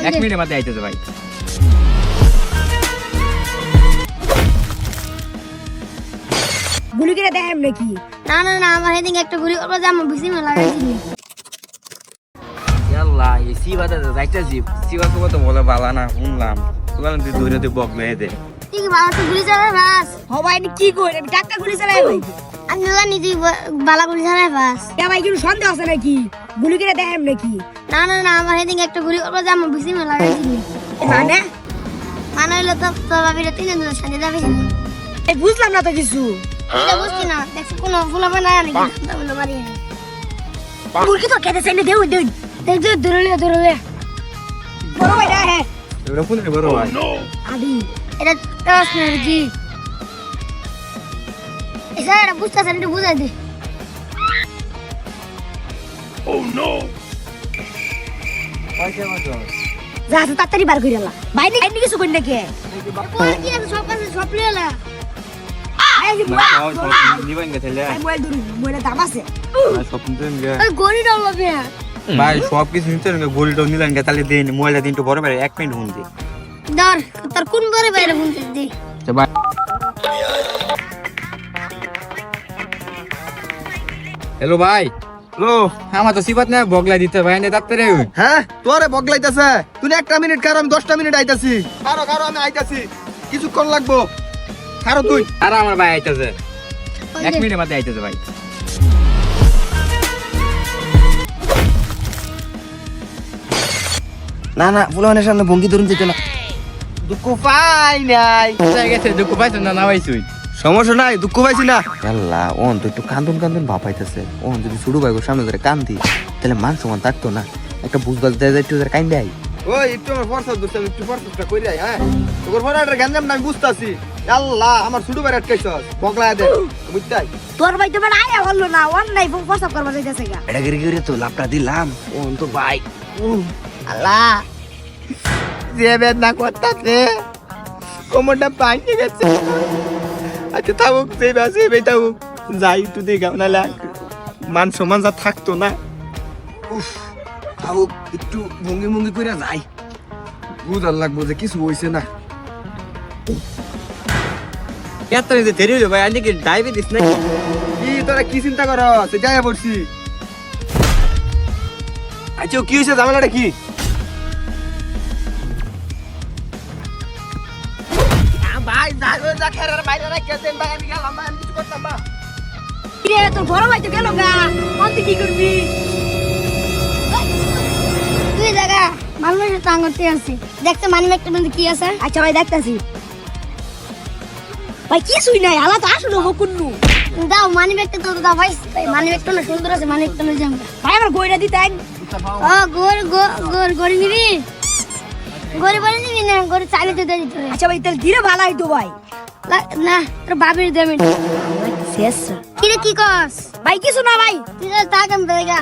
1 মিনিটের মধ্যে আইতেছে ভাই। গুলি করে দেখাম নাকি? না না না, আমার এদিকে একটা গুলি করবো যে আমার বেশি লাগাইছি। ইয়াল্লাহ এই সিবাতে যাইতাছি। সিবা কত বলে বালা না শুনলাম। বললাম তুই দৌড়ে তুই বক মেয়ে দে। তুই কি বাবা গুলি চালাই বাস? হবাই নি কি কই? আমি টাকা গুলি চালাই ভাই। আমি জানি তুই বালা গুলি চালাই বাস। এ ভাই কি সন্দেহ আছে নাকি? গুলি করে দেখাম নাকি? না না না, আমার এদিকে একটা গুলি করবো যে আমার বেশি লাগাইছি। মানে মানে হইলো তো তোর বাবিরা 3 দিন সাথে যাবে। এই বুঝলাম না তো কিছু। এটা বুঝছি না, দেখছি কোনো ফুলাবে না নাকি বলে মারি। মুরগি তো খেতে চাইলে দেউ দেউ। দেখ যে দূরে বড় ভাই দা হে। এবার কোন রে বড় ভাই? আদি এটা টাস নাকি? এসা এটা বুঝতেছ না, বুঝাই দে। পয়সা মাত্র। যা আছে তাড়াতাড়ি বার কইরালা। ভাই নি কিছু কই নাকি? পরে কি আছে সব কাছে সব লিয়েলা। আই যে না নাও সব নিবেন গে তাহলে। আই মোবাইল ধরু, মোবাইলে দাম আছে। না সব নিতেন গে। ওই গড়ি ডলবে। ভাই সব কিছু নিতেন গে, গোলটা নিলেন গে তাহলে দেন। মোবাইলটা দিন তো বড় ভাই 1 মিনিট হুন দে। ধর তোর কোন বরে বাইরে বুনতে দে। ভাই হ্যালো ভাই। হ্যালো আমার তো সিবাত না বগলা দিতে ভাই নে তাতে রে। হ্যাঁ তোরে বগলাইতেছে। তুই 1 মিনিট কার, আমি 10টা মিনিট আইতাছি। কারো আমি আইতাছি, কিছুক্ষণ লাগবো। কারো তুই আর আমার ভাই আইতাছে 1 মিনিটের মধ্যে আইতাছে ভাই। না না ফুলমানের সামনে ভঙ্গি ধরুন যেতে না। দুঃখ পাই নাই, কোথায় গেছে দুঃখ পাইছ না ভাইছুই? সমস্যা নাই, দুঃখ পাইছি না। আল্লাহ ওন তো একটু কান্দন ভাব পাইতেছে। ওন যদি ছোট ভাই সামনে ধরে কান্দি তাহলে মান সমান থাকতো না। একটা বুঝবাজ দেয় একটু ধরে কান দেয়। ওই একটু আমার ফরসাদ ধরছে, একটু ফরসাদটা কই যাই। হ্যাঁ তোর ফরাটার গাঞ্জাম না আমি বুঝতাছি। আল্লাহ আমার ছোট ভাই আটকাইছস, বগলা দে বুঝতাই। তোর ভাই তো মানে আয়া হলো না, অন নাই ফসব করবা যাইতাছে গা। এটা গিরি তো লাপটা দিলাম। ওন তো ভাই আল্লাহ যে বেদনা করতেছে কোমরটা ভাঙে গেছে। আচ্ছা থাকুক, সেই বাসে বেটাও যাই তুই দেখাও, নাহলে মান সমান যা থাকতো না। উফ থাকুক, একটু ভঙ্গি করে যাই। বুঝার লাগবো যে কিছু হয়েছে না। এত যে দেরি হলো ভাই, আজকে ডায়াবেটিস নাকি? কি তোরা কি চিন্তা কর, সে যাই পড়ছি। আচ্ছা কি হয়েছে, ঝামেলাটা কি? ভাই যা খেরার বাইরে রাখছেন ভাই, আমি গেলাম ভাই, আমি কিছু করতাম না। রে তোর বড় ভাই তো গেল গা, কোন তুই কি করবি? তুই জায়গা মানুষের টাঙ্গতে আছে। দেখতে মানি একটা মধ্যে কি আছে? আচ্ছা ভাই দেখতাছি। ভাই কিছুই নাই, আলা তো আসলো হকুন্নু। দাও মানি ব্যাগটা তো দাও ভাই। মানি ব্যাগটা না সুন্দর আছে, মানি ব্যাগটা নিয়ে যাও। ভাই আমার গইরা দিতেন। ও গড়ি নিবি? গড়ি বলে নিবি না, গড়ি চাবি তো দিয়ে দিতে হবে। আচ্ছা ভাই তাহলে ধীরে ভালো হইতো ভাই। না তোর বাবির দেবেন। শেষ কি রে কি কস? ভাই কিছু না ভাই। তুই তাকে দেখা